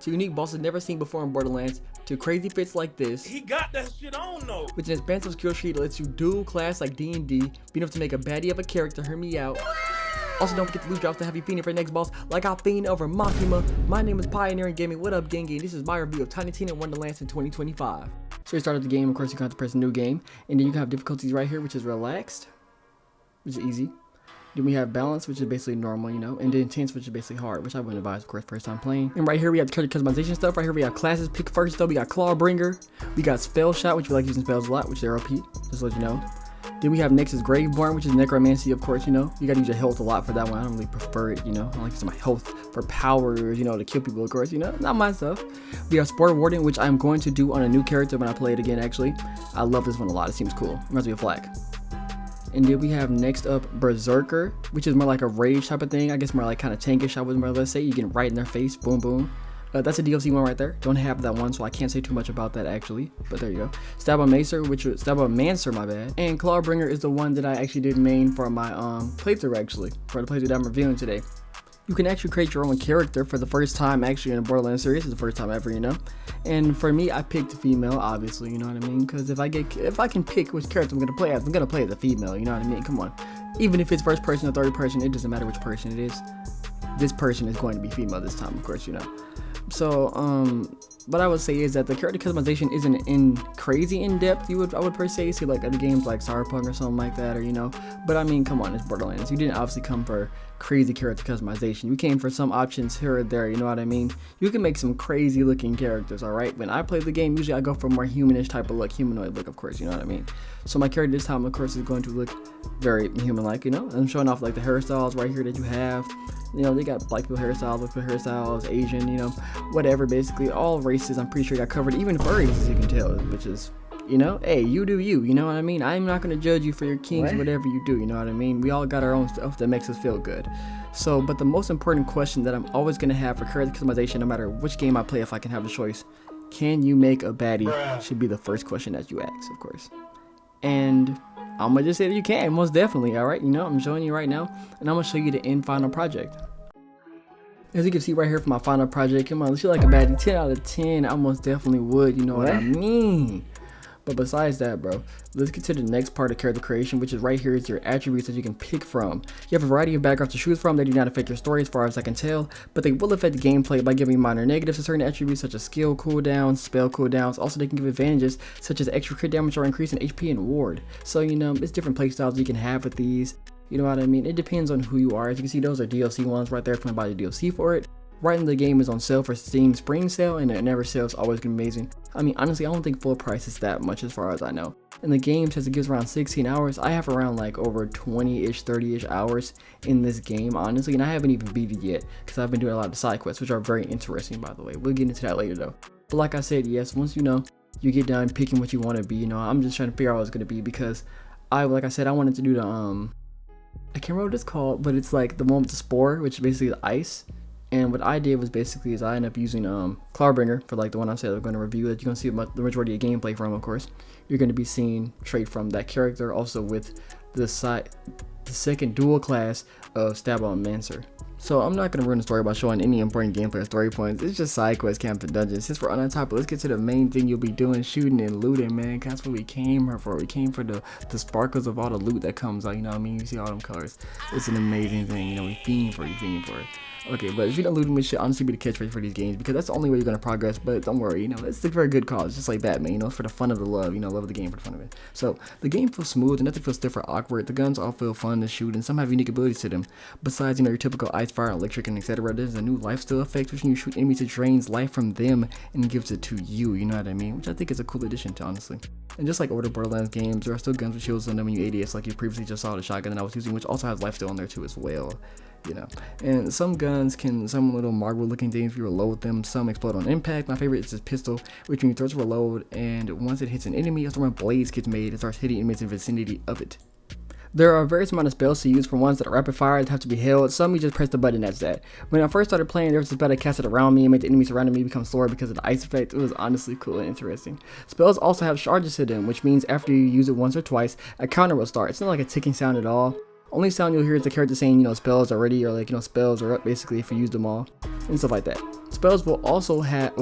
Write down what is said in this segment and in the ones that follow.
to unique bosses never seen before in Borderlands, to crazy fits like this. He got that shit on though. With an expansive skill tree that lets you dual class like D&D, being able to make a baddie of a character, hear me out. Also, don't forget to loot drops to have you fiending for your next boss, like I fiend over Makima. My name is Pioneering Gaming. What up, Gangy? And this is my review of Tiny Tina Wonderlands in 2025. So you start up the game, of course you have to press a new game, and then you can have difficulties right here, which is relaxed, which is easy. Then we have balance, which is basically normal, you know, and then intense, which is basically hard, which I wouldn't advise, of course, first time playing. And right here we have the character customization stuff. Right here we have classes. Pick first though. We got Clawbringer, we got Spell Shot, which we like using spells a lot, which they're OP, just to let you know. Then we have next is Graveborn, which is necromancy, of course, you know. You gotta use your health a lot for that one. I don't really prefer it, you know. I like using my health for powers, you know, to kill people, of course, you know. Not my stuff. We have Sport Warden, which I'm going to do on a new character when I play it again, actually. I love this one a lot. It seems cool. Reminds me of Flag. And then we have next up Berserker, which is more like a rage type of thing. I guess more like kind of tankish, I would more or less say. You get right in their face, boom, boom. That's a DLC one right there. Don't have that one, so I can't say too much about that actually. But there you go. Mancer, my bad. And Clawbringer is the one that I actually did main for my playthrough actually. For the playthrough that I'm reviewing today. You can actually create your own character for the first time actually in the Borderlands series. It's the first time ever, you know. And for me, I picked a female, obviously, you know what I mean? Because if I can pick which character I'm gonna play as, I'm gonna play as a female, you know what I mean? Come on. Even if it's first person or third person, it doesn't matter which person it is. This person is going to be female this time, of course, you know. So, what I would say is that the character customization isn't crazy in depth. I would per se see like other games like Cyberpunk or something like that, or you know. But I mean, come on, it's Borderlands. You didn't obviously come for crazy character customization. You came for some options here or there. You know what I mean? You can make some crazy looking characters. All right. When I play the game, usually I go for a more humanish type of look, humanoid look, of course. You know what I mean? So my character this time, of course, is going to look very human-like. You know, I'm showing off like the hairstyles right here that you have. You know, they got black people hairstyles, white people hairstyles, Asian, you know, whatever, basically all races I'm pretty sure got covered, even furries, as you can tell, which is, you know, hey, you do you know what I mean? I'm not going to judge you for your kinks, whatever you do, you know what I mean? We all got our own stuff that makes us feel good. So, but the most important question that I'm always going to have for character customization, no matter which game I play, if I can have the choice, can you make a baddie, should be the first question that you ask, of course. And I'm gonna just say that you can, most definitely, alright? You know, I'm showing you right now, and I'm gonna show you the end final project. As you can see right here for my final project, come on, let's shoot like a baddie, 10 out of 10, I most definitely would, you know what I mean? But besides that, bro, let's get to the next part of character creation, which is right here is your attributes that you can pick from. You have a variety of backgrounds to choose from. They do not affect your story as far as I can tell, but they will affect the gameplay by giving minor negatives to certain attributes such as skill cooldowns, spell cooldowns. Also, they can give advantages such as extra crit damage or increase in HP and ward. So, you know, it's different playstyles you can have with these. You know what I mean? It depends on who you are. As you can see, those are DLC ones right there if you want to buy the DLC for it. Right in the game is on sale for Steam Spring Sale, and it never sells, always gonna be amazing. I mean, honestly, I don't think full price is that much as far as I know. And the game says it gives around 16 hours. I have around like over 20-ish, 30-ish hours in this game, honestly, and I haven't even beat it yet because I've been doing a lot of side quests, which are very interesting, by the way. We'll get into that later though. But like I said, yes, once you know, you get done picking what you want to be, you know, I'm just trying to figure out what it's gonna be because like I said, I wanted to do the I can't remember what it's called, but it's like the one with the spore, which is basically the ice. And what I did was basically is I ended up using Clawbringer for like the one I said I'm going to review that you're going to see the majority of gameplay from, of course. You're going to be seeing straight from that character, also with the second dual class of Mancer. So I'm not going to ruin the story by showing any important gameplay or story points. It's just side quests, camp, and dungeons. Since we're on top, let's get to the main thing you'll be doing, shooting and looting, man. That's what we came here for. We came for the sparkles of all the loot that comes out, you know what I mean? You see all them colors. It's an amazing thing, you know, we fiend for it. Okay, but if you don't loot them, it should honestly be the catchphrase for these games because that's the only way you're gonna progress. But don't worry, you know, it's a very good cause, just like Batman, you know, for the fun of the love, you know, love of the game for the fun of it. So the game feels smooth and nothing feels stiff or awkward. The guns all feel fun to shoot and some have unique abilities to them. Besides, you know, your typical ice, fire, electric, and etc. There's a new lifesteal effect which when you shoot enemies, it drains life from them and gives it to you. You know what I mean? Which I think is a cool addition to honestly. And just like older Borderlands games, there are still guns with shields on them when you ADS, like you previously just saw the shotgun that I was using, which also has lifesteal on there too as well. You know, and some guns some little marble looking things if you reload them, some explode on impact. My favorite is this pistol, which when you throw to reload, and once it hits an enemy, that's when blades gets made and starts hitting enemies in the vicinity of it. There are various amount of spells to use. For ones that are rapid fire that have to be held, some you just press the button, that's that. When I first started playing, there was a spell that casted around me and made the enemies surrounding me become slower because of the ice effect. It was honestly cool and interesting. Spells also have charges to them, which means after you use it once or twice, a counter will start. It's not like a ticking sound at all. Only sound you'll hear is the character saying, you know, spells are ready, or like, you know, spells are up basically if you use them all and stuff like that. Spells will also have,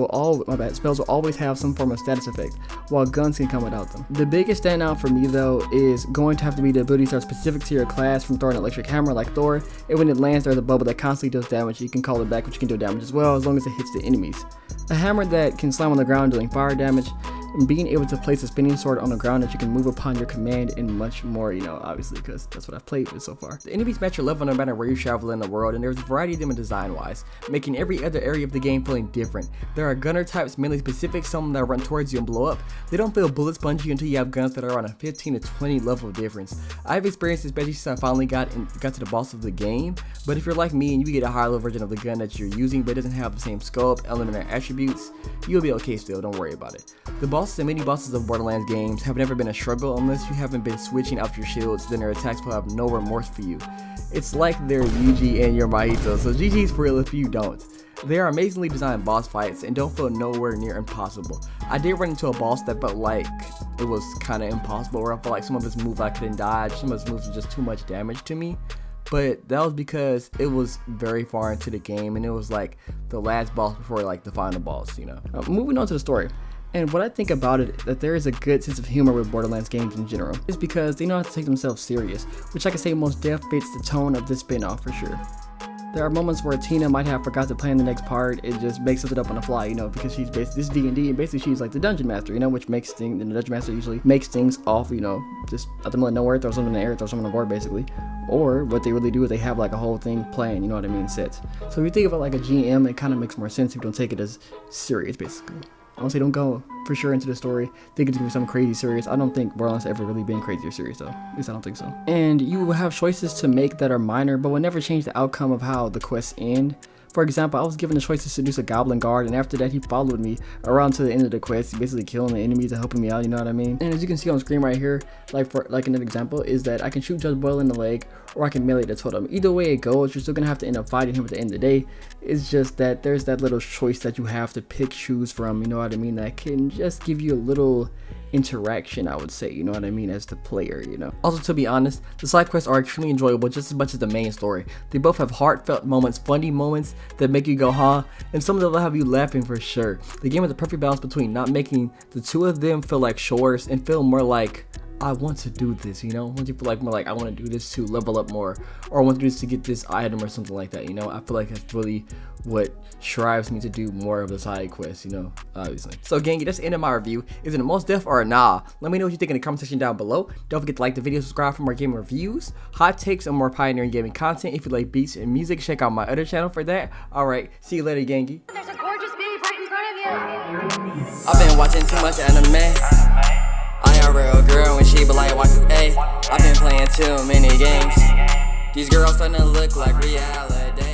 spells will always have some form of status effect, while guns can come without them. The biggest standout for me though is going to have to be the abilities that are specific to your class, from throwing an electric hammer like Thor, and when it lands there's a bubble that constantly does damage. You can call it back, which can do damage as well, as long as it hits the enemies. A hammer that can slam on the ground dealing fire damage, and being able to place a spinning sword on the ground that you can move upon your command, and much more, you know, obviously, because that's what I've played with so far. The enemies match your level no matter where you travel in the world, and there's a variety of them design-wise, making every other area of the game feeling different. There are gunner types mainly specific, some that run towards you and blow up. They don't feel bullet spongy until you have guns that are on a 15 to 20 level difference. I've experienced this especially since I finally got to the boss of the game, but if you're like me and you get a higher level version of the gun that you're using but it doesn't have the same scope, element, or attributes, you'll be okay still, don't worry about it. The bosses and mini bosses of Borderlands games have never been a struggle unless you haven't been switching out your shields, then their attacks will have no remorse for you. It's like they're Yuji and your Mahito, so GG's for real if you don't. They are amazingly designed boss fights and don't feel nowhere near impossible. I did run into a boss that felt like it was kind of impossible, where I felt like some of his moves I couldn't dodge, some of his moves were just too much damage to me. But that was because it was very far into the game and it was like the last boss before like the final boss, you know. Moving on to the story. And what I think about it, that there is a good sense of humor with Borderlands games in general, is because they know how to take themselves serious, which I can say most def fits the tone of this spin-off for sure. There are moments where Tina might have forgot to plan the next part and just makes something up on the fly, you know, because she's basically this D&D, and basically she's like the dungeon master, you know, which makes things, and the dungeon master usually makes things off, you know, just out the middle of nowhere, throw something in the air, throw something on the board basically. Or what they really do is they have like a whole thing planned, you know what I mean, set. So if you think about like a GM, it kind of makes more sense if you don't take it as serious basically. I don't say don't go for sure into the story think it's gonna be something crazy serious. I don't think Borderlands ever really been crazy or serious though. At least I don't think so. And you will have choices to make that are minor, but will never change the outcome of how the quests end. For example, I was given the choice to seduce a goblin guard, and after that he followed me around to the end of the quest, basically killing the enemies and helping me out, you know what I mean? And as you can see on screen right here, like for another example, is that I can shoot Judge Boyle in the leg, or I can melee the totem. Either way it goes, you're still gonna have to end up fighting him at the end of the day. It's just that there's that little choice that you have to pick, choose from, you know what I mean, that can just give you a little interaction, I would say, you know what I mean, as the player, you know. Also, to be honest, the side quests are extremely enjoyable just as much as the main story. They both have heartfelt moments, funny moments that make you go huh, and some of them will have you laughing for sure. The game has a perfect balance between not making the two of them feel like chores and feel more like I want to do this, you know. Once you feel like more like I want to do this to level up more, or I want to do this to get this item or something like that, you know. I feel like that's really what drives me to do more of the side quests, you know, obviously. So Gangy, that's the end of my review. Is it a most def or a nah? Let me know what you think in the comment section down below. Don't forget to like the video, subscribe for more gaming reviews, hot takes, and more pioneering gaming content. If you like beats and music, check out my other channel for that. Alright, see you later, Gangy. There's a gorgeous baby right in front of you. I've been watching too much anime. IRL girl when she be like, Y2A. I've been playing too many games. These girls starting to look like reality.